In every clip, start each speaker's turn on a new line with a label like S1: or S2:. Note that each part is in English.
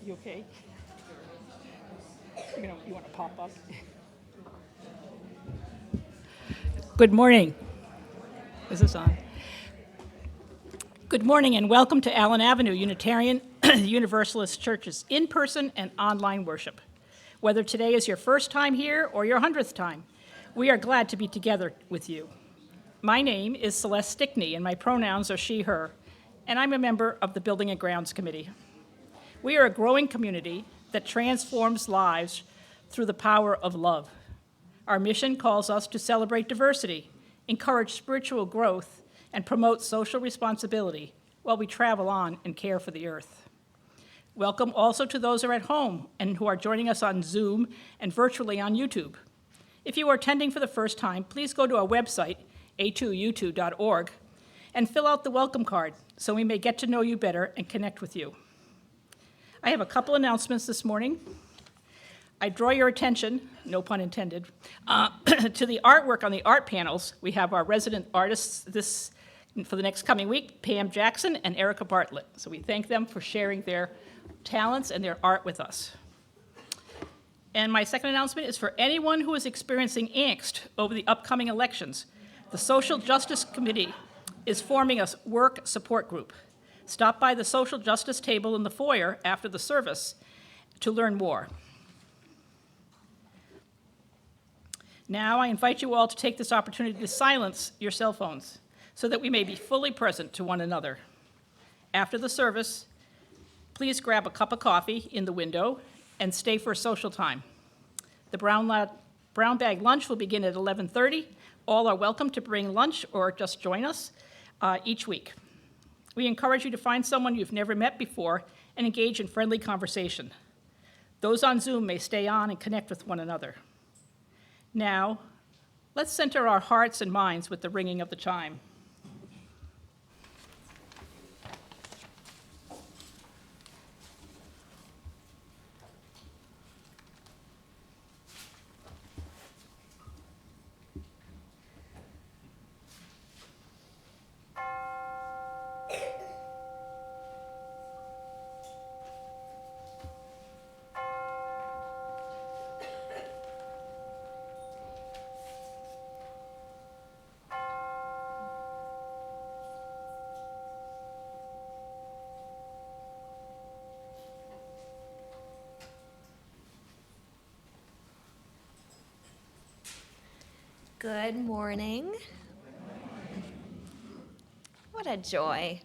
S1: You okay? You want to pop up? Good morning. Is this on? Good morning and welcome to Allen Avenue Unitarian Universalist Church's in-person and online worship. Whether today is your first time here or your 100th time, we are glad to be together with you. My name is Celeste Stickney and my pronouns are she, her, and I'm a member of the Building and Grounds Committee. We are a growing community that transforms lives through the power of love. Our mission calls us to celebrate diversity, encourage spiritual growth, and promote social responsibility while we travel on and care for the earth. Welcome also to those who are at home and who are joining us on Zoom and virtually on YouTube. If you are attending for the first time, please go to our website, A2U2.org, and fill out the welcome card so we may get to know you better and connect with you. I have a couple announcements this morning. I draw your attention, no pun intended, to the artwork on the art panels. We have our resident artists for the next coming week, Pam Jackson and Erica Bartlett. So we thank them for sharing their talents and their art with us. And my second announcement is for anyone who is experiencing angst over the upcoming elections. The Social Justice Committee is forming a work support group. Stop by the social justice table in the foyer after the service to learn more. Now I invite you all to take this opportunity to silence your cell phones so that we may be fully present to one another. After the service, please grab a cup of coffee in the window and stay for social time. The brown bag lunch will begin at 11:30. All are welcome to bring lunch or just join us each week. We encourage you to find someone you've never met before and engage in friendly conversation. Those on Zoom may stay on and connect with one another. Now, let's center our hearts and minds with the ringing of the chime.
S2: Good morning. What a joy.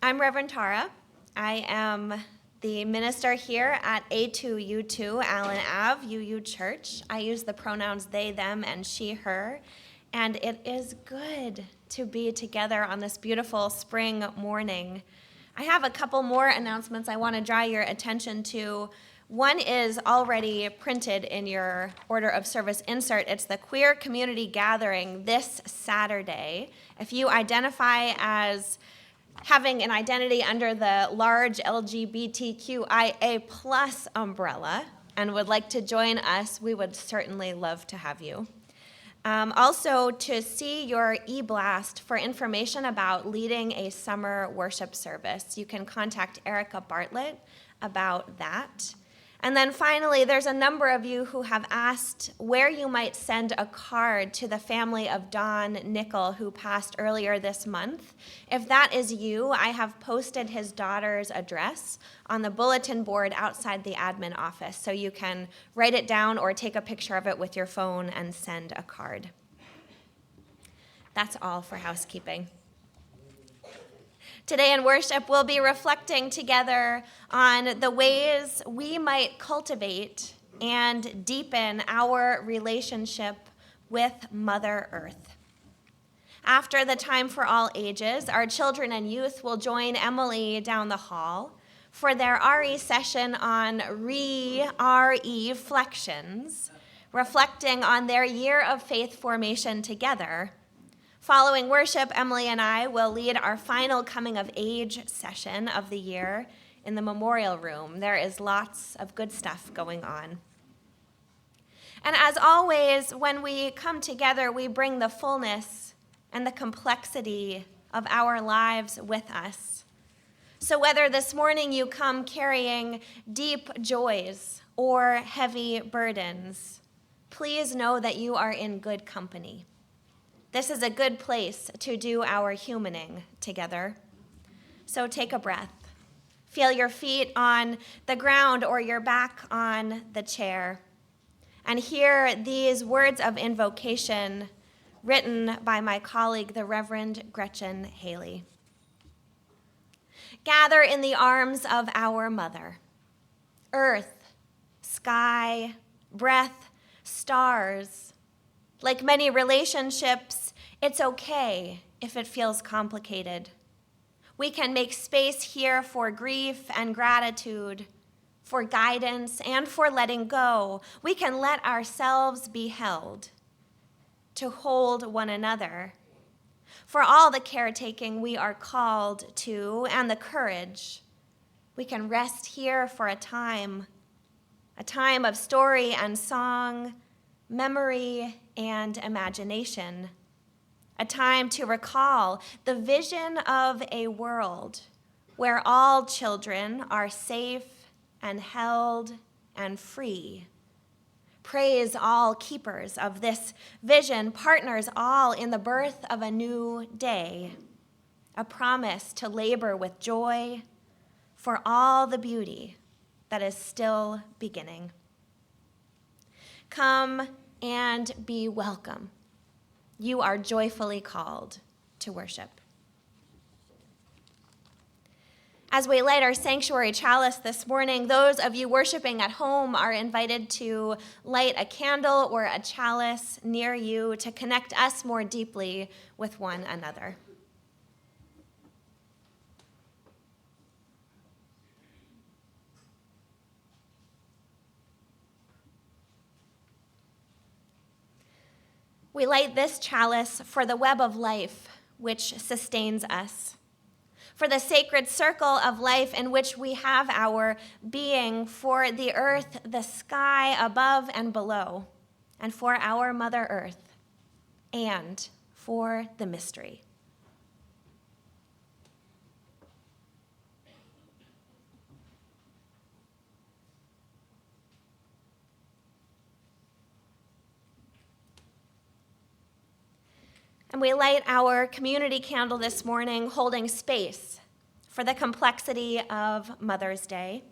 S2: I'm Reverend Tara. I am the minister here at A2U2 Allen Ave UU Church. I use the pronouns they, them, and she, her, and it is good to be together on this beautiful spring morning. I have a couple more announcements I want to draw your attention to. One is already printed in your order of service insert. It's the Queer Community Gathering this Saturday. If you identify as having an identity under the large LGBTQIA plus umbrella and would like to join us, we would certainly love to have you. Also, to see your e-blast for information about leading a summer worship service, you can contact Erica Bartlett about that. And then finally, there's a number of you who have asked where you might send a card to the family of Don Nickel, who passed earlier this month. If that is you, I have posted his daughter's address on the bulletin board outside the admin office, so you can write it down or take a picture of it with your phone and send a card. That's all for housekeeping. Today in worship, we'll be reflecting together on the ways we might cultivate and deepen our relationship with Mother Earth. After the Time for All Ages, our children and youth will join Emily down the hall for their RE session on reflections, reflecting on their year of faith formation together. Following worship, Emily and I will lead our final coming of age session of the year in the memorial room. There is lots of good stuff going on. And as always, when we come together, we bring the fullness and the complexity of our lives with us. So whether this morning you come carrying deep joys or heavy burdens, please know that you are in good company. This is a good place to do our humaning together. So take a breath. Feel your feet on the ground or your back on the chair. And hear these words of invocation written by my colleague, the Reverend Gretchen Haley. Gather in the arms of our mother. Earth, sky, breath, stars. Like many relationships, it's okay if it feels complicated. We can make space here for grief and gratitude, for guidance and for letting go. We can let ourselves be held, to hold one another, for all the caretaking we are called to and the courage. We can rest here for a time of story and song, memory and imagination, a time to recall the vision of a world where all children are safe and held and free. Praise all keepers of this vision, partners all in the birth of a new day, a promise to labor with joy for all the beauty that is still beginning. Come and be welcome. You are joyfully called to worship. As we light our sanctuary chalice this morning, those of you worshiping at home are invited to light a candle or a chalice near you to connect us more deeply with one another. We light this chalice for the web of life which sustains us, for the sacred circle of life in which we have our being, for the earth, the sky above and below, and for our Mother Earth, and for the mystery. And we light our community candle this morning, holding space for the complexity of Mother's Day,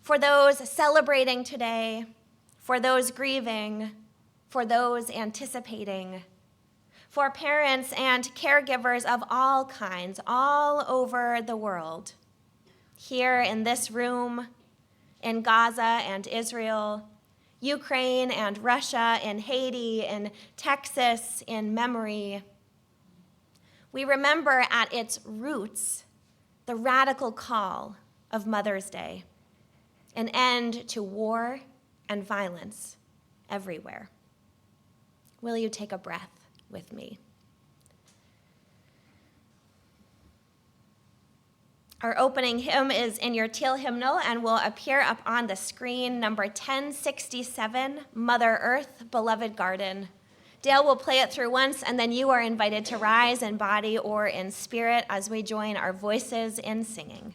S2: for those celebrating today, for those grieving, for those anticipating, for parents and caregivers of all kinds, all over the world, here in this room, in Gaza and Israel, Ukraine and Russia, in Haiti, in Texas, in memory. We remember at its roots the radical call of Mother's Day, an end to war and violence everywhere. Will you take a breath with me? Our opening hymn is in your teal hymnal and will appear up on the screen, number 1067, Mother Earth, Beloved Garden. Dale will play it through once, and then you are invited to rise in body or in spirit as we join our voices in singing.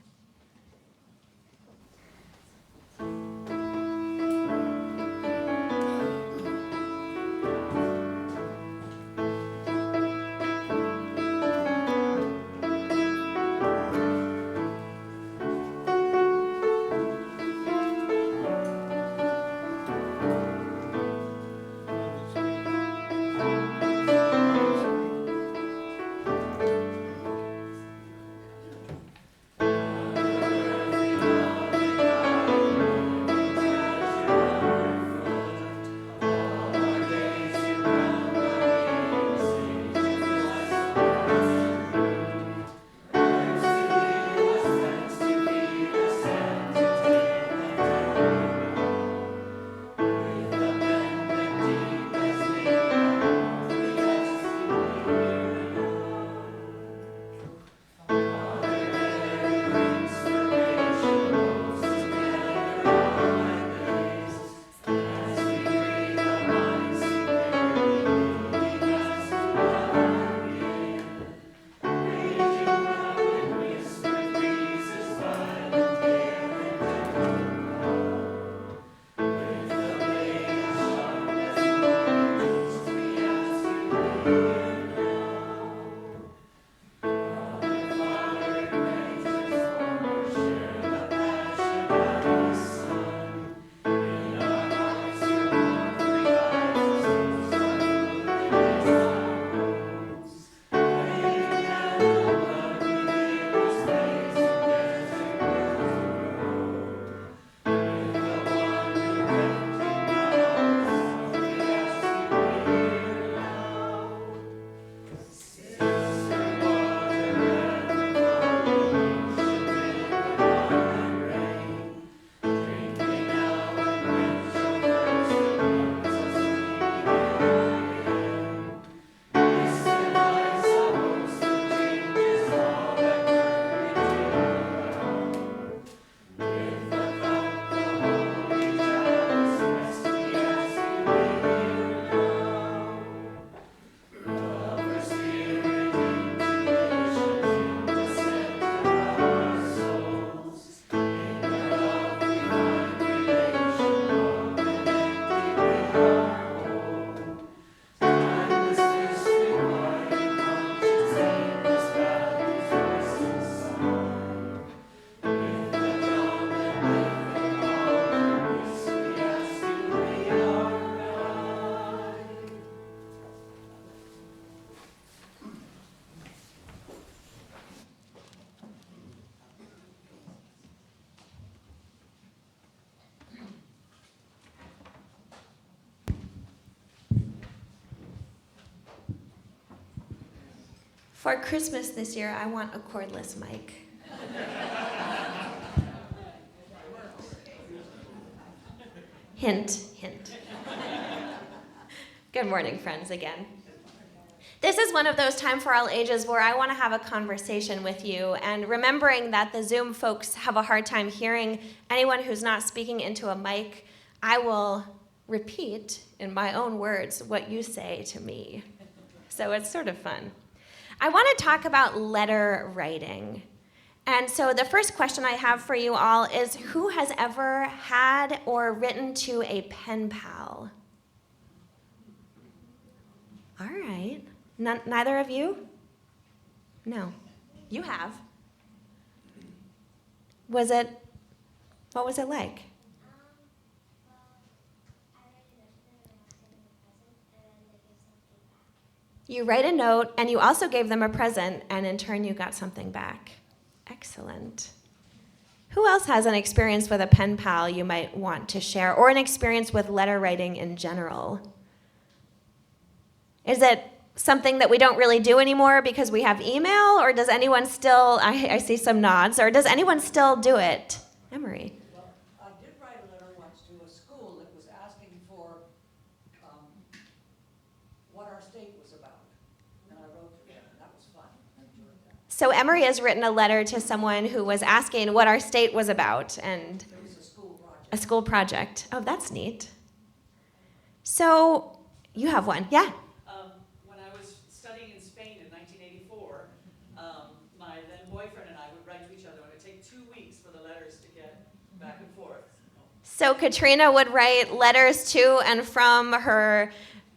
S2: For Christmas this year, I want a cordless mic. Hint, hint. Good morning, friends, again. This is one of those time for all ages where I want to have a conversation with you, and remembering that the Zoom folks have a hard time hearing anyone who's not speaking into a mic, I will repeat in my own words what you say to me. So it's sort of fun. I want to talk about letter writing. And so the first question I have for you all is, who has ever had or written to a pen pal? All right. Neither of you? No. You have. What was it like? You write a note, and you also gave them a present, and in turn you got something back. Excellent. Who else has an experience with a pen pal you might want to share, or an experience with letter writing in general? Is it something that we don't really do anymore because we have email, or does anyone still, I see some nods, or does anyone still do it? Emery.
S3: Well, I did write a letter once to a school that was asking for what our state was about, and I wrote to them, and that was fun. I enjoyed that.
S2: So Emery has written a letter to someone who was asking what our state was about, and
S3: It was a school project.
S2: a school project. Oh, that's neat. So you have one, yeah?
S4: When I was studying in Spain in 1984, my then boyfriend and I would write to each other, and it would take 2 weeks for the letters to get back and forth.
S2: So Katrina would write letters to and from her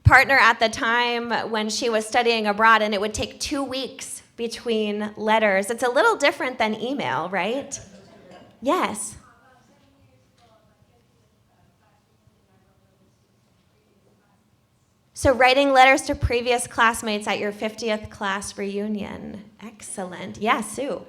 S2: partner at the time when she was studying abroad, and it would take 2 weeks between letters. It's a little different than email, right? Yes. So writing letters to previous classmates at your 50th class reunion. Excellent. Yeah, Sue.
S5: Well,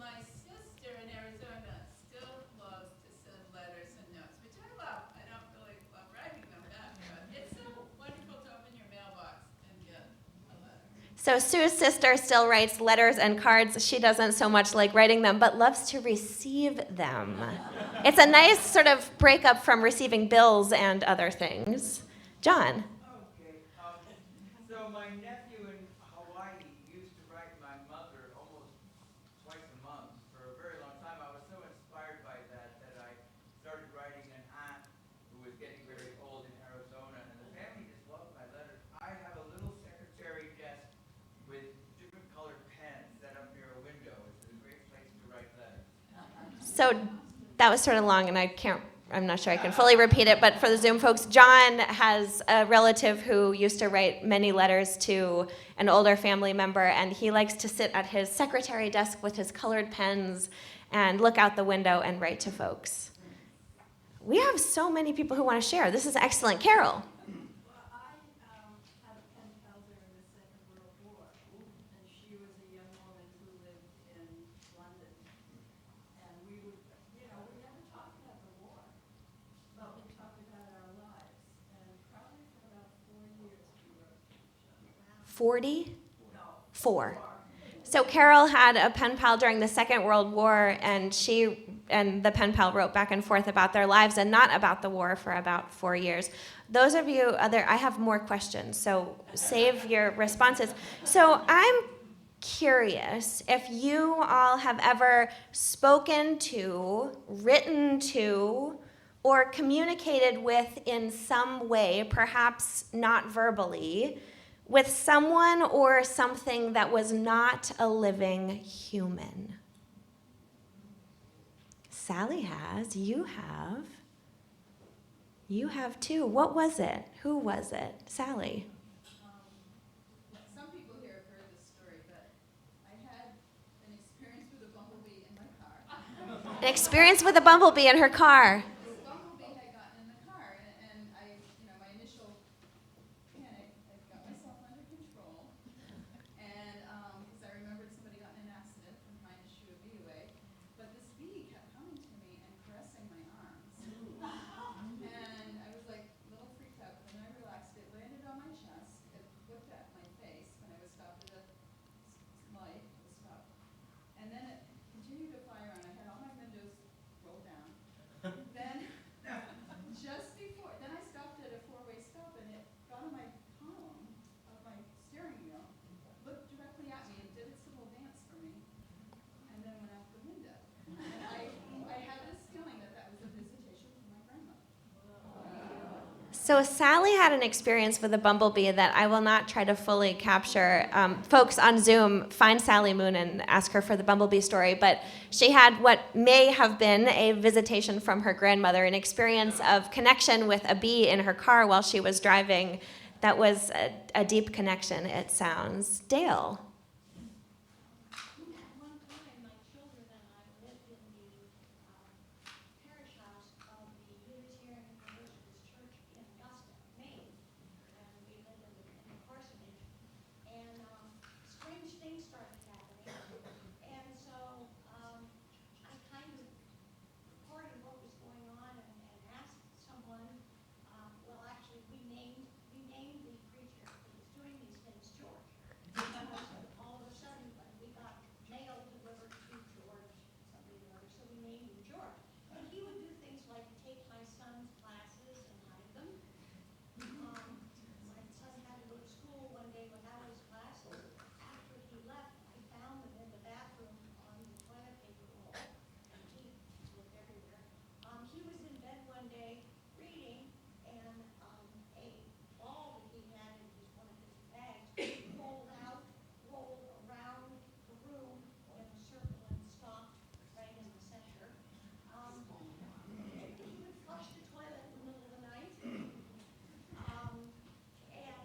S5: my sister in Arizona still loves to send letters and notes, which I love. I don't really love writing them back, but it's so wonderful to open your mailbox and get a letter.
S2: So Sue's sister still writes letters and cards. She doesn't so much like writing them, but loves to receive them. It's a nice sort of breakup from receiving bills and other things. John.
S6: Okay. So my nephew in Hawaii used to write my mother almost twice a month for a very long time. I was so inspired by that I started writing an aunt who was getting very old in Arizona, and the family just loved my letters. I have a little secretary desk with different colored pens set up near a window. It's a great place to write letters.
S2: So that was sort of long, and I'm not sure I can fully repeat it, but for the Zoom folks, John has a relative who used to write many letters to an older family member, and he likes to sit at his secretary desk with his colored pens and look out the window and write to folks. We have so many people who want to share. This is excellent. Carol.
S7: Well, I had a pen pal during the Second World War, and she was a young woman who lived in London. And we would, we never talked about the war, but we talked about our lives. And probably for about 4 years we wrote to each other.
S2: 40?
S7: No.
S2: 4. So Carol had a pen pal during the Second World War, and the pen pal wrote back and forth about their lives and not about the war for about 4 years. Those of you I have more questions, so save your responses. So I'm curious if you all have ever spoken to, written to, or communicated with in some way, perhaps not verbally, with someone or something that was not a living human. Sally has. You have. You have too. What was it? Who was it? Sally.
S5: Some people here have heard this story, but I had an experience with a bumblebee in my car.
S2: An experience with a bumblebee in her car.
S5: This bumblebee had gotten in the car, and I, my initial panic, I got myself under control, and because I remembered somebody got in an accident from trying to shoo a bee away, but this bee kept coming to me and caressing my arms, and I was like a little freaked out, but then I relaxed. It landed on my chest, it looked at my face when I was stopped at a
S2: So Sally had an experience with a bumblebee that I will not try to fully capture. Folks on Zoom, find Sally Moon and ask her for the bumblebee story. But she had what may have been a visitation from her grandmother, an experience of connection with a bee in her car while she was driving. That was a deep connection, it sounds. Dale.
S7: At one time, my children and I lived in the parish house of the Unitarian Universalist Church in Augusta, Maine. And we lived in the parsonage. And strange things started happening. And so I kind of reported what was going on and asked someone, well, actually, we named the creature that was doing these things George. All of a sudden, we got mail delivered to George, somebody or other, so we named him George. And he would do things like take my son's glasses and hide them. My son had to go to school one day without his glasses. After he left, I found them in the bathroom on the toilet paper roll, and he looked everywhere. He was in bed one day reading, and a ball that he had in one of his bags rolled out, rolled around the room in a circle and stopped right in the center. He would flush the toilet in the middle of the night. And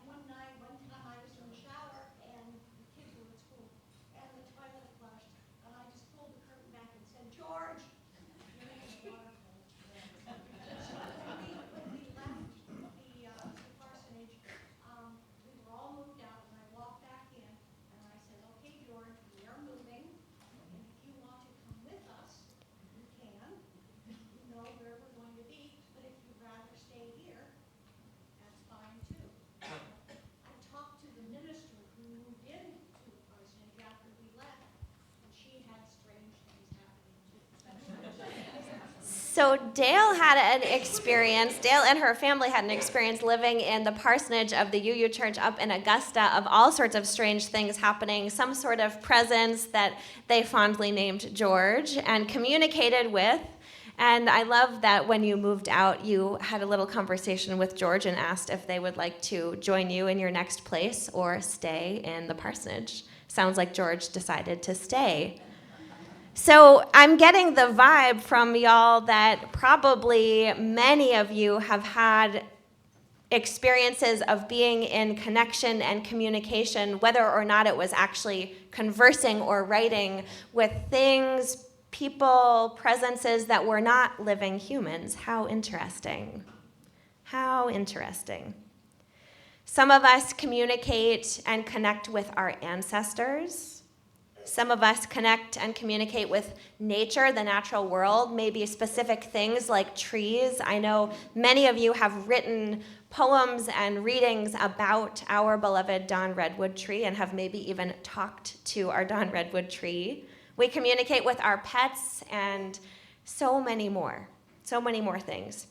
S7: one time I was in the shower and the kids were at school and the toilet flushed, and I just pulled the curtain back and said, George, you're in the water hole. So when we left the parsonage, we were all moved out, and I walked back in and I said, okay, George, we are moving, and if you want to come with us, you can. You know where we're going to be, but if you'd rather stay here, that's fine too. I talked to the minister who moved into the parsonage after we left, and she had strange things happening too.
S2: So Dale had an experience, Dale and her family had an experience living in the parsonage of the UU Church up in Augusta of all sorts of strange things happening, some sort of presence that they fondly named George and communicated with. And I love that when you moved out, you had a little conversation with George and asked if they would like to join you in your next place or stay in the parsonage. Sounds like George decided to stay. So I'm getting the vibe from y'all that probably many of you have had experiences of being in connection and communication, whether or not it was actually conversing or writing with things, people, presences that were not living humans. How interesting. How interesting. Some of us communicate and connect with our ancestors. Some of us connect and communicate with nature, the natural world, maybe specific things like trees. I know many of you have written poems and readings about our beloved Don Redwood tree and have maybe even talked to our Don Redwood tree. We communicate with our pets and so many more things.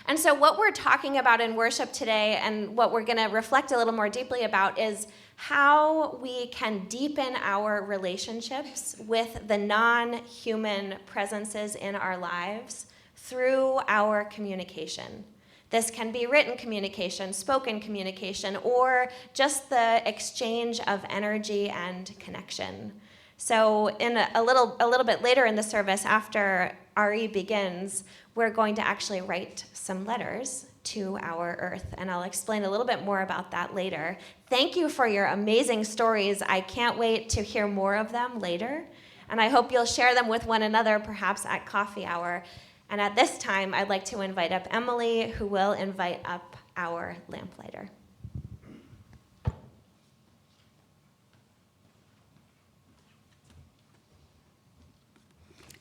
S2: And so what we're talking about in worship today and what we're going to reflect a little more deeply about is how we can deepen our relationships with the non-human presences in our lives through our communication. This can be written communication, spoken communication, or just the exchange of energy and connection. So in a little bit later in the service, after RE begins, we're going to actually write some letters to our earth, and I'll explain a little bit more about that later. Thank you for your amazing stories. I can't wait to hear more of them later, and I hope you'll share them with one another, perhaps at coffee hour. And at this time, I'd like to invite up Emily, who will invite up our lamplighter.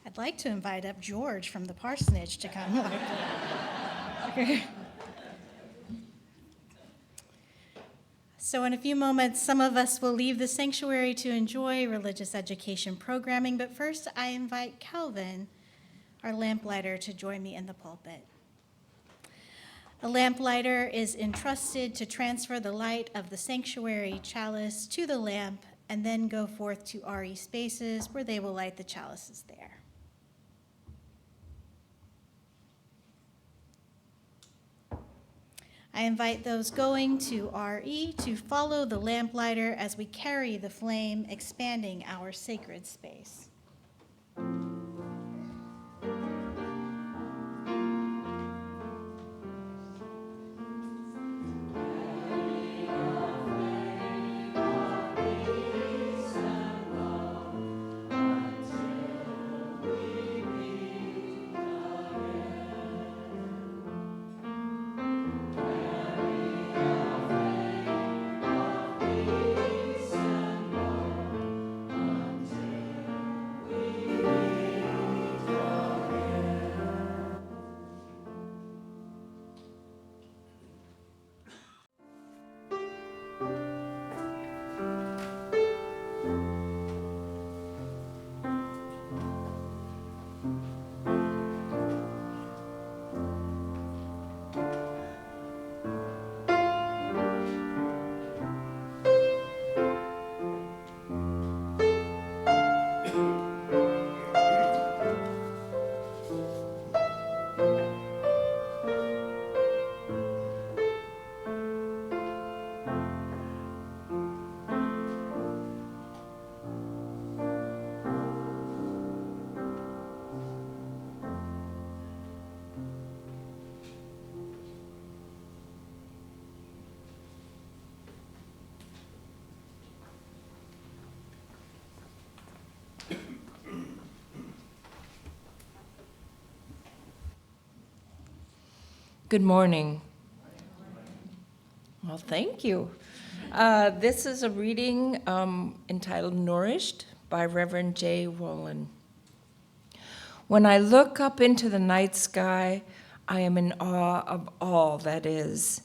S8: I'd like to invite up George from the parsonage to come. Okay. So in a few moments, some of us will leave the sanctuary to enjoy religious education programming, but first I invite Calvin, our lamplighter, to join me in the pulpit. A lamplighter is entrusted to transfer the light of the sanctuary chalice to the lamp and then go forth to RE spaces where they will light the chalices there. I invite those going to RE to follow the lamplighter as we carry the flame, expanding our sacred space.
S9: Good morning. Well, thank you. This is a reading entitled Nourished by Reverend J. Rowland. When I look up into the night sky, I am in awe of all that is.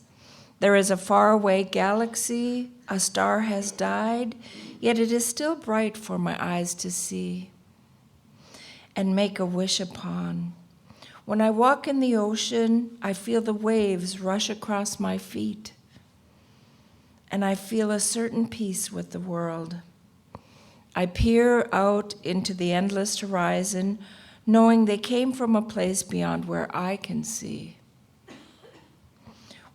S9: There is a faraway galaxy, a star has died, yet it is still bright for my eyes to see and make a wish upon. When I walk in the ocean, I feel the waves rush across my feet, and I feel a certain peace with the world. I peer out into the endless horizon, knowing they came from a place beyond where I can see.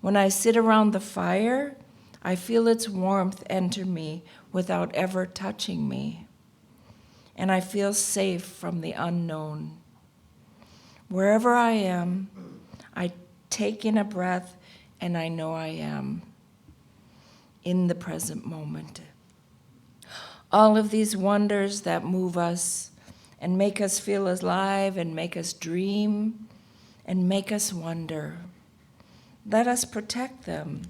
S9: When I sit around the fire, I feel its warmth enter me without ever touching me, and I feel safe from the unknown. Wherever I am, I take in a breath and I know I am in the present moment. All of these wonders that move us and make us feel alive and make us dream and make us wonder. Let us protect them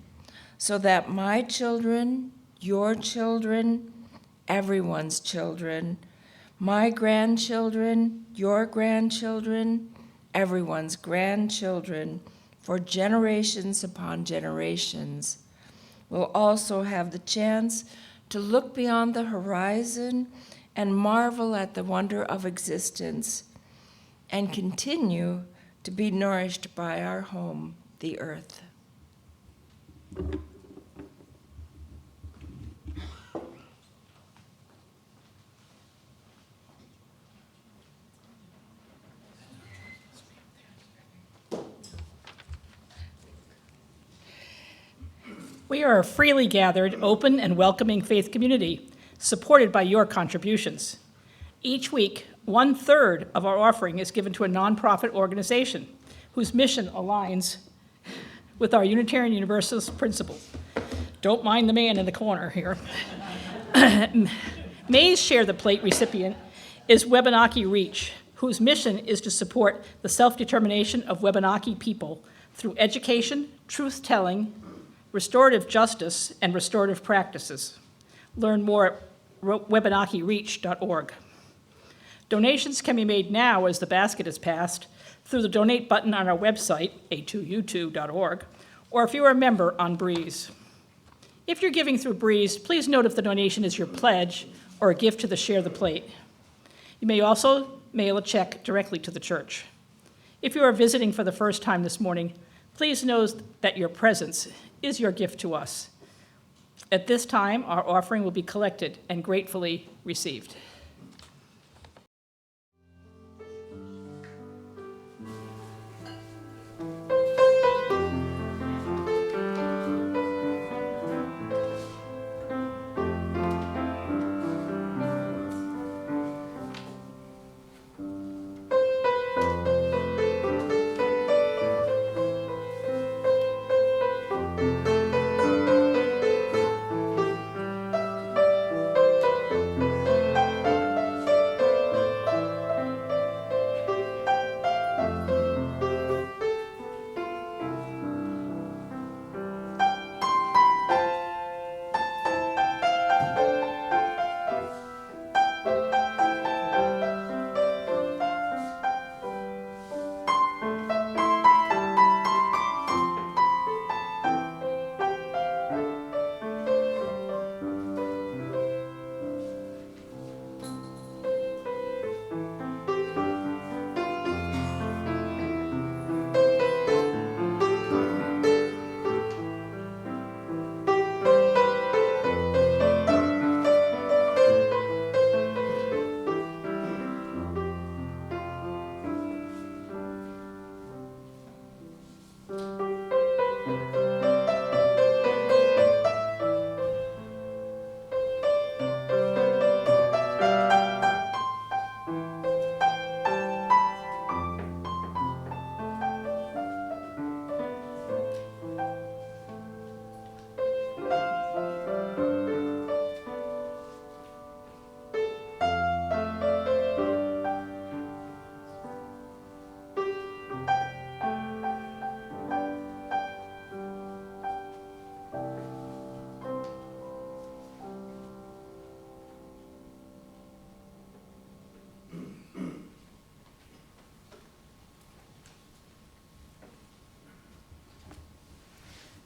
S9: so that my children, your children, everyone's children, my grandchildren, your grandchildren, everyone's grandchildren, for generations upon generations, will also have the chance to look beyond the horizon and marvel at the wonder of existence and continue to be nourished by our home, the earth.
S1: We are a freely gathered, open, and welcoming faith community, supported by your contributions. Each week, 1/3 of our offering is given to a nonprofit organization whose mission aligns with our Unitarian Universalist principles. Don't mind the man in the corner here. May's Share the Plate recipient is Wabanaki Reach, whose mission is to support the self-determination of Wabanaki people through education, truth-telling, restorative justice, and restorative practices. Learn more at wabanakireach.org. Donations can be made now as the basket is passed through the donate button on our website, A2U2.org, or if you're a member on Breeze. If you're giving through Breeze, please note if the donation is your pledge or a gift to the Share the Plate. You may also mail a check directly to the church. If you are visiting for the first time this morning, please know that your presence is your gift to us. At this time, our offering will be collected and gratefully received.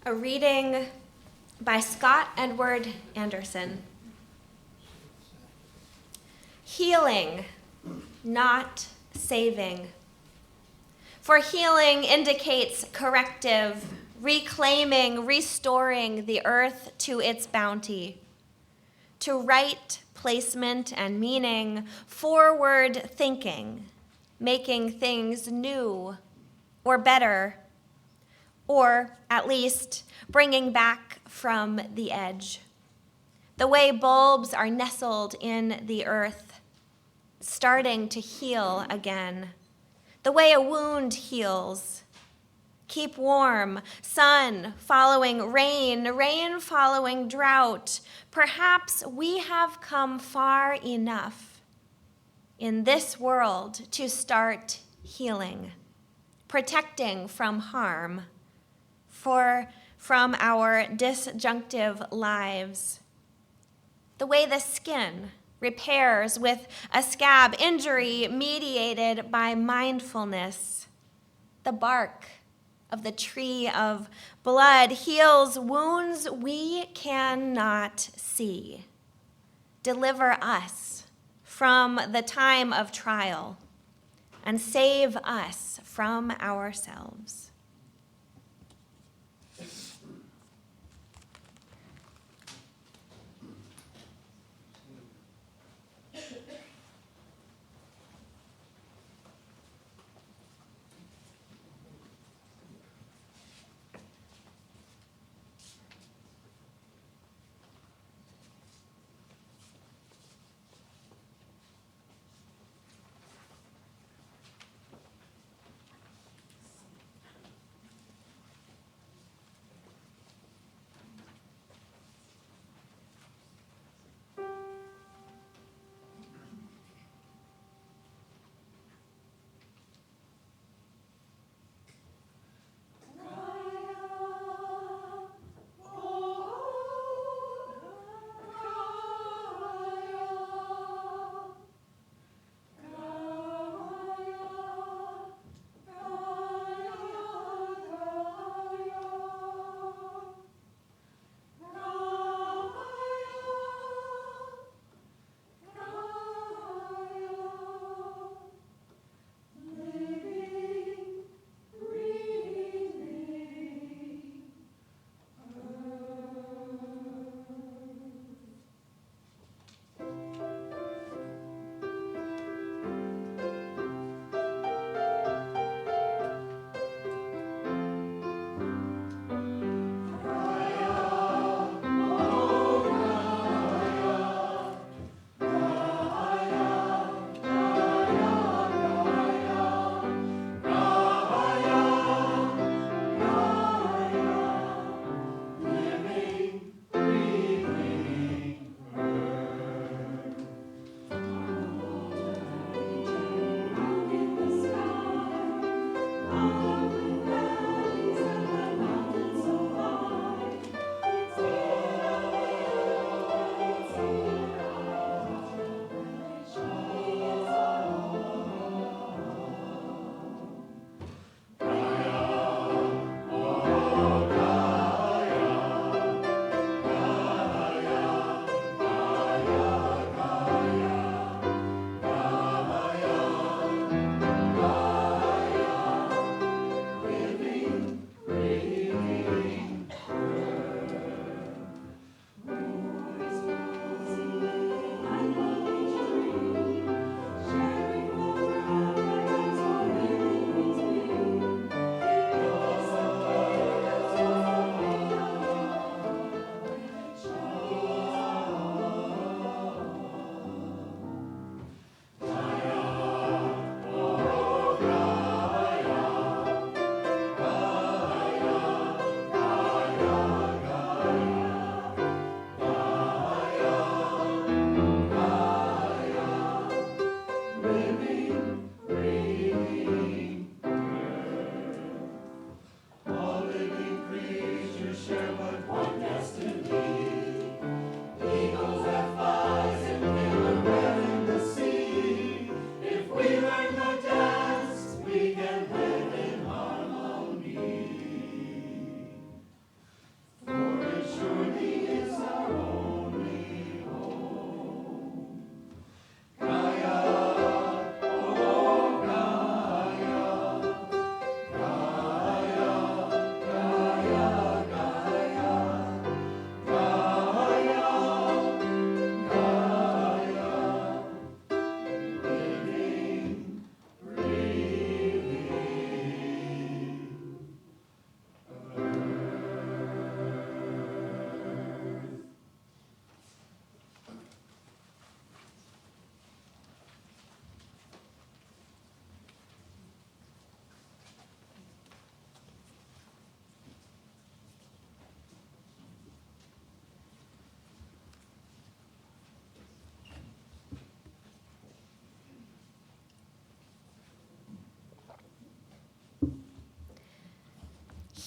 S2: A reading by Scott Edward Anderson. Healing, not saving. For healing indicates corrective, reclaiming, restoring the earth to its bounty. To right placement and meaning, forward thinking, making things new or better, or at least bringing back from the edge. The way bulbs are nestled in the earth, starting to heal again. The way a wound heals. Keep warm, sun following rain, rain following drought. Perhaps we have come far enough in this world to start healing, protecting from harm, from our disjunctive lives. The way the skin repairs with a scab injury mediated by mindfulness. The bark of the tree of blood heals wounds we cannot see. Deliver us from the time of trial and save us from ourselves.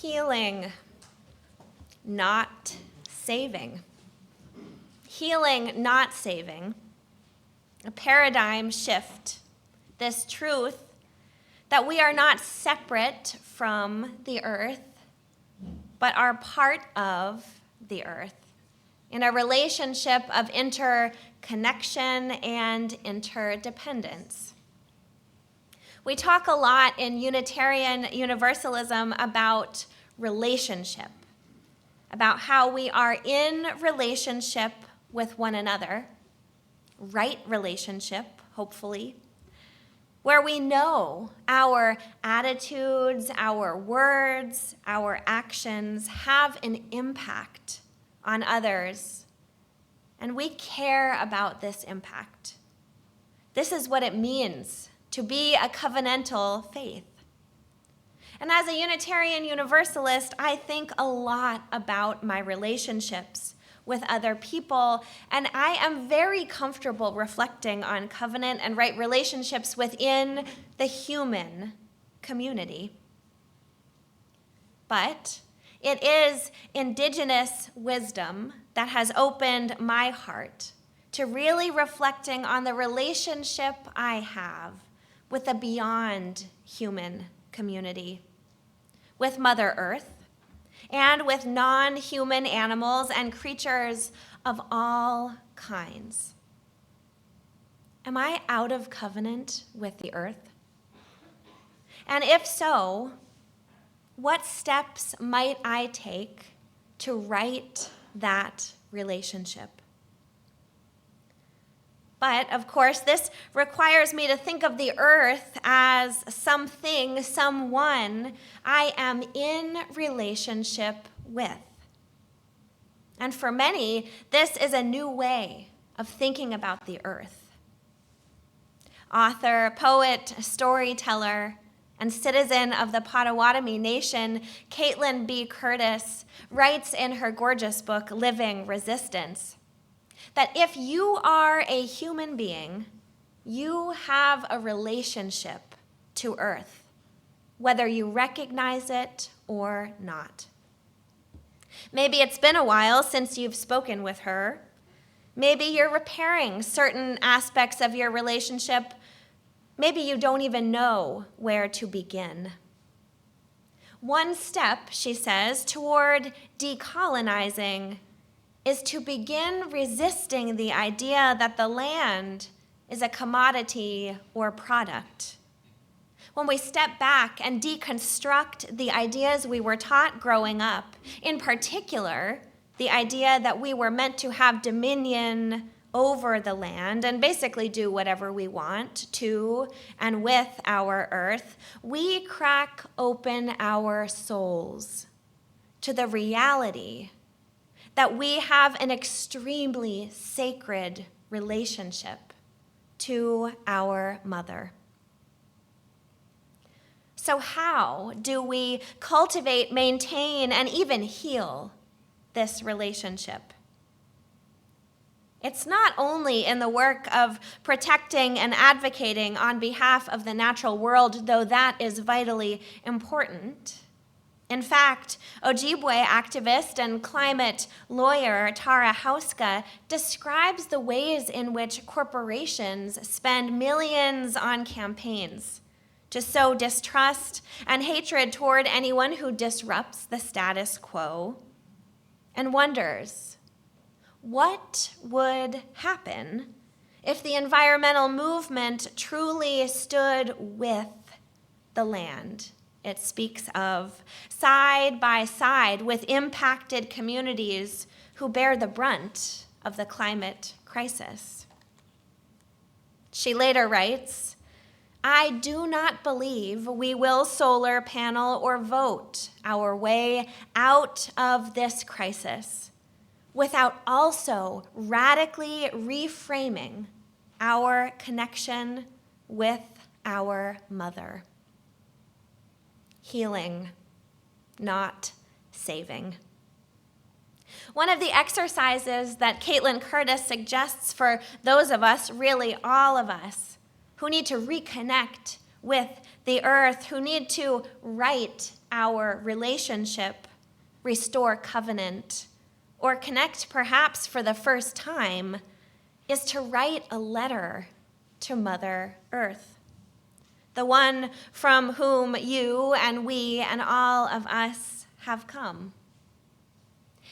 S2: Healing, not saving. Healing, not saving. A paradigm shift. This truth that we are not separate from the earth, but are part of the earth in a relationship of interconnection and interdependence. We talk a lot in Unitarian Universalism about relationship, about how we are in relationship with one another, right relationship, hopefully, where we know our attitudes, our words, our actions have an impact on others, and we care about this impact. This is what it means to be a covenantal faith. And as a Unitarian Universalist, I think a lot about my relationships with other people, and I am very comfortable reflecting on covenant and right relationships within the human community. But it is indigenous wisdom that has opened my heart to really reflecting on the relationship I have with the beyond human community, with Mother Earth, and with non-human animals and creatures of all kinds. Am I out of covenant with the earth? And if so, what steps might I take to right that relationship? But, of course, this requires me to think of the earth as something, someone I am in relationship with. And for many, this is a new way of thinking about the earth. Author, poet, storyteller, and citizen of the Potawatomi Nation, Caitlin B. Curtis, writes in her gorgeous book, Living Resistance, that if you are a human being, you have a relationship to earth, whether you recognize it or not. Maybe it's been a while since you've spoken with her. Maybe you're repairing certain aspects of your relationship. Maybe you don't even know where to begin. One step, she says, toward decolonizing is to begin resisting the idea that the land is a commodity or product. When we step back and deconstruct the ideas we were taught growing up, in particular, the idea that we were meant to have dominion over the land and basically do whatever we want to and with our earth, we crack open our souls to the reality that we have an extremely sacred relationship to our mother. So how do we cultivate, maintain, and even heal this relationship? It's not only in the work of protecting and advocating on behalf of the natural world, though that is vitally important. In fact, Ojibwe activist and climate lawyer Tara Hauska describes the ways in which corporations spend millions on campaigns to sow distrust and hatred toward anyone who disrupts the status quo, and wonders, what would happen if the environmental movement truly stood with the land it speaks of, side by side with impacted communities who bear the brunt of the climate crisis? She later writes, I do not believe we will solar panel or vote our way out of this crisis without also radically reframing our connection with our mother. Healing, not saving. One of the exercises that Caitlin Curtis suggests for those of us, really all of us, who need to reconnect with the earth, who need to right our relationship, restore covenant, or connect perhaps for the first time, is to write a letter to Mother Earth, the one from whom you and we and all of us have come.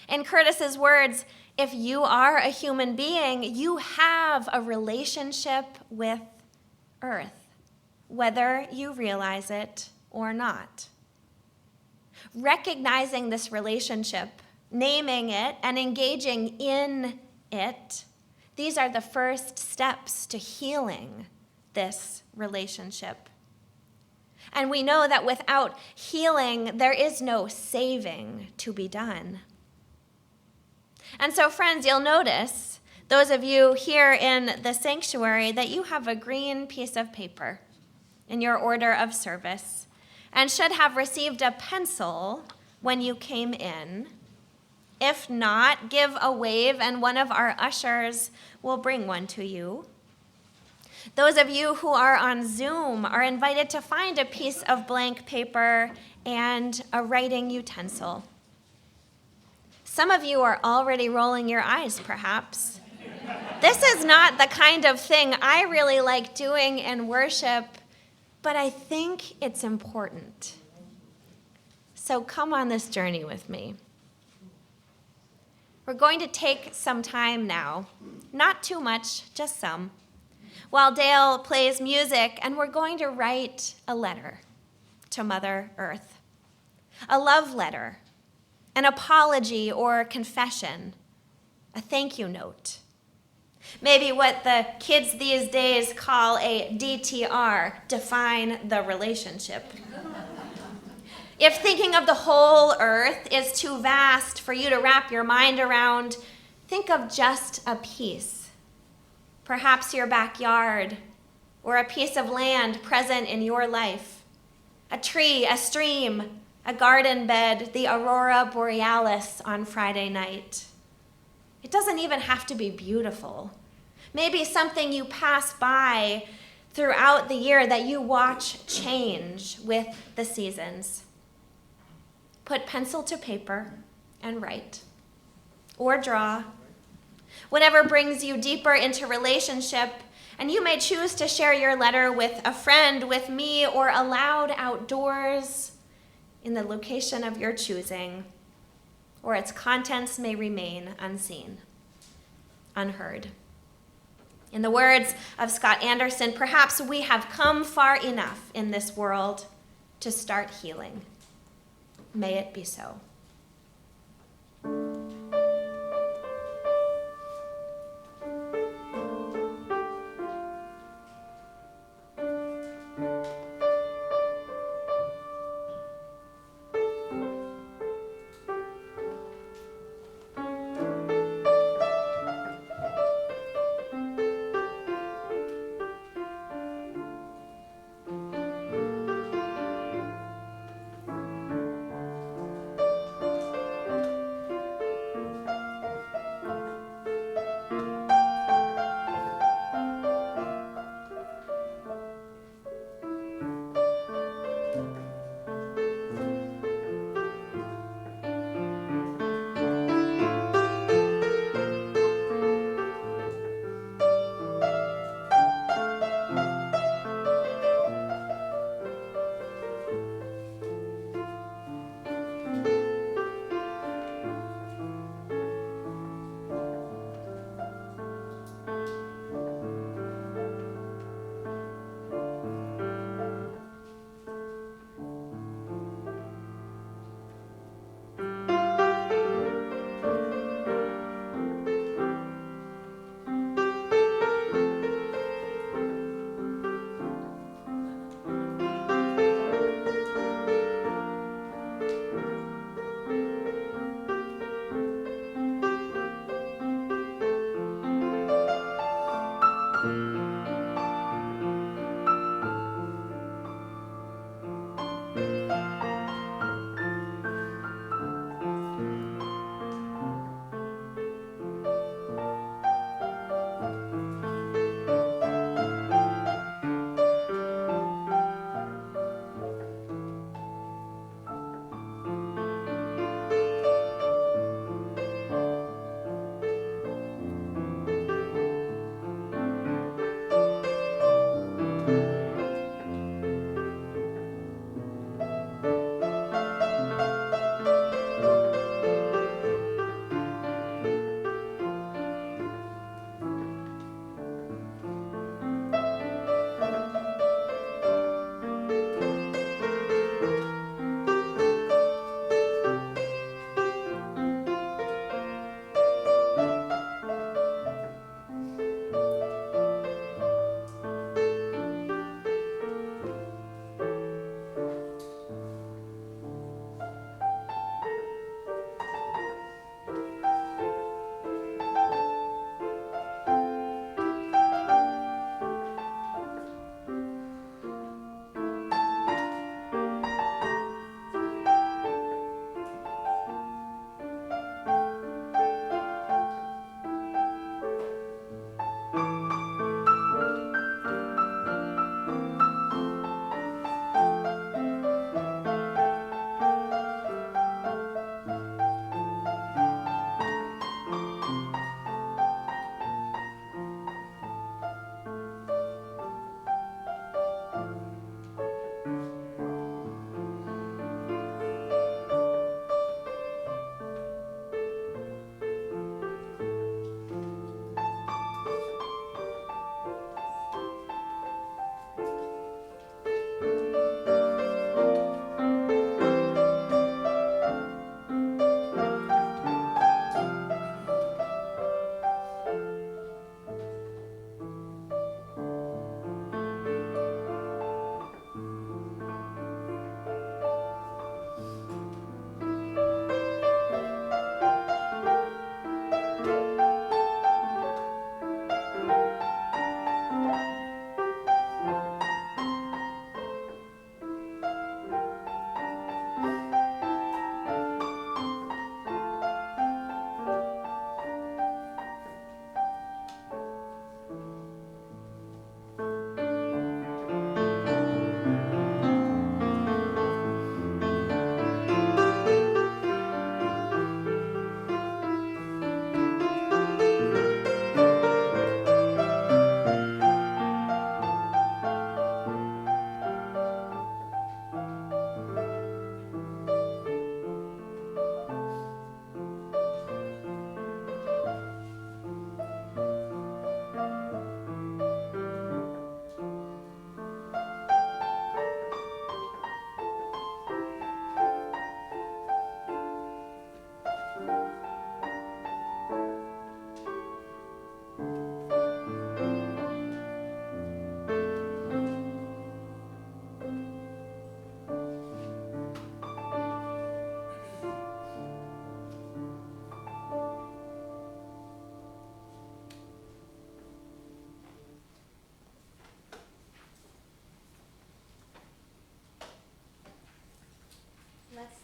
S2: In Curtis's words, if you are a human being, you have a relationship with Earth, whether you realize it or not. Recognizing this relationship, naming it, and engaging in it, these are the first steps to healing this relationship. And we know that without healing, there is no saving to be done. And so, friends, you'll notice, those of you here in the sanctuary, that you have a green piece of paper in your order of service and should have received a pencil when you came in. If not, give a wave and one of our ushers will bring one to you. Those of you who are on Zoom are invited to find a piece of blank paper and a writing utensil. Some of you are already rolling your eyes, perhaps. This is not the kind of thing I really like doing in worship, but I think it's important. So come on this journey with me. We're going to take some time now, not too much, just some, while Dale plays music, and we're going to write a letter to Mother Earth, a love letter, an apology or confession, a thank you note. Maybe what the kids these days call a DTR, define the relationship. If thinking of the whole earth is too vast for you to wrap your mind around, think of just a piece. Perhaps your backyard, or a piece of land present in your life. A tree, a stream, a garden bed, the aurora borealis on Friday night. It doesn't even have to be beautiful. Maybe something you pass by throughout the year that you watch change with the seasons. Put pencil to paper and write, or draw. Whatever brings you deeper into relationship, and you may choose to share your letter with a friend, with me, or aloud outdoors in the location of your choosing, or its contents may remain unseen, unheard. In the words of Scott Anderson, perhaps we have come far enough in this world to start healing. May it be so.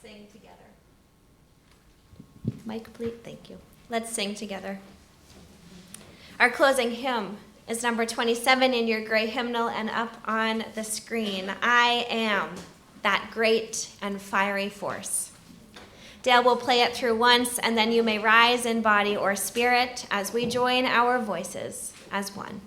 S2: sing together. Mike, please. Thank you. Let's sing together. Our closing hymn is number 27 in your gray hymnal and up on the screen. I am that great and fiery force. Dale will play it through once, and then you may rise in body or spirit as we join our voices as one.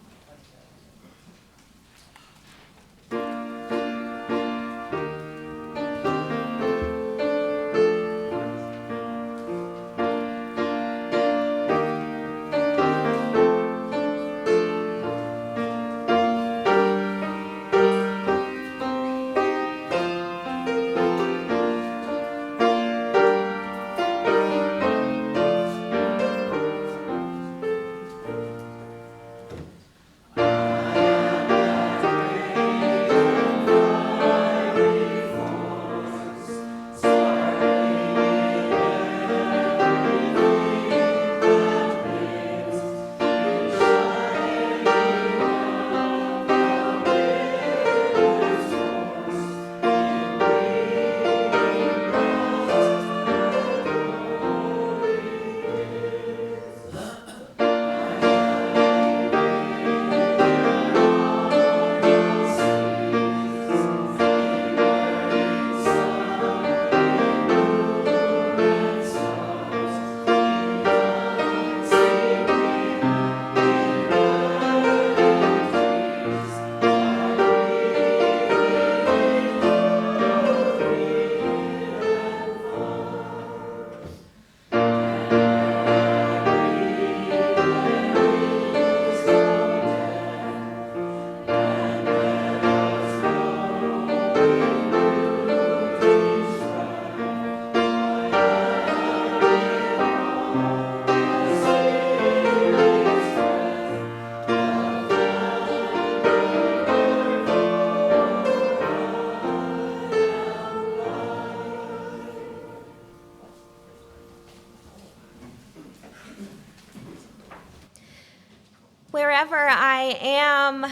S2: Wherever I am,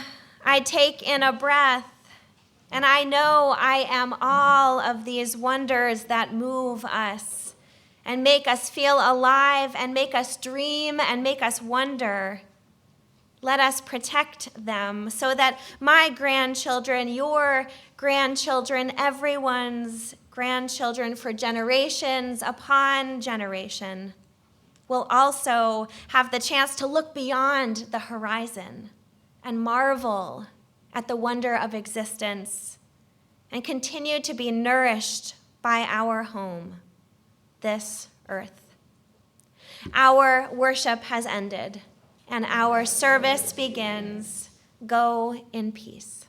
S2: I take in a breath, and I know I am all of these wonders that move us and make us feel alive and make us dream and make us wonder. Let us protect them so that my grandchildren, your grandchildren, everyone's grandchildren for generations upon generation will also have the chance to look beyond the horizon and marvel at the wonder of existence and continue to be nourished by our home, this earth. Our worship has ended and our service begins. Go in peace.